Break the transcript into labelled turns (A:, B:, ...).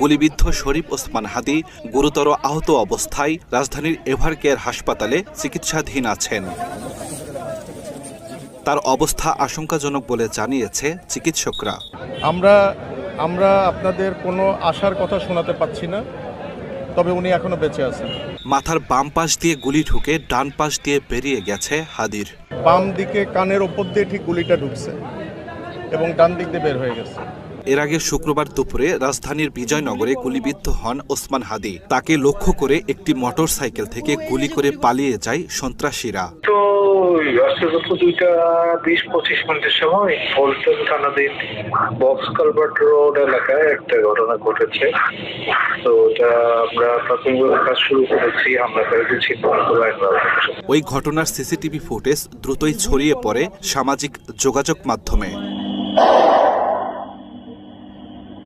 A: গুলিবিদ্ধ শরীফ ওসমান হাদি গুরুতর আহত অবস্থায় রাজধানীর এভারকেয়ার হাসপাতালে চিকিৎসাধীন আছেন। তার অবস্থা আশঙ্কাজনক বলে জানিয়েছে চিকিৎসকরা।
B: আমরা আপনাদের কোনো আশার কথা শোনাতে পাচ্ছি না, তবে উনি এখনো বেঁচে আছেন।
A: মাথার বাম পাশ দিয়ে গুলি ঢুকে ডান পাশ দিয়ে বেরিয়ে গেছে হাদির।
B: বাম দিকে কানের ওপর দিয়ে ঠিক গুলিটা ঢুকছে এবং ডান দিক দিয়ে বের হয়ে গেছে।
A: এর আগে শুক্রবার দুপুরে রাজধানীর বিজয়নগরে গুলিবিদ্ধ হন ওসমান হাদি। তাকে লক্ষ্য করে একটি মোটরসাইকেল থেকে গুলি করে পালিয়ে যায় সন্ত্রাসীরা।
C: তো দুপুর 2:20-25 মিনিটের সময় পল্টন থানাধীন বক্স কালভার্ট রোড এলাকায় একটা ঘটনা ঘটেছে। তো ওটা আমরা প্রাথমিক কাজ শুরু করেছি, আমরা করেছি।
A: ওই ঘটনার সিসিটিভি ফুটেজ দ্রুতই ছড়িয়ে পড়ে সামাজিক যোগাযোগ মাধ্যমে।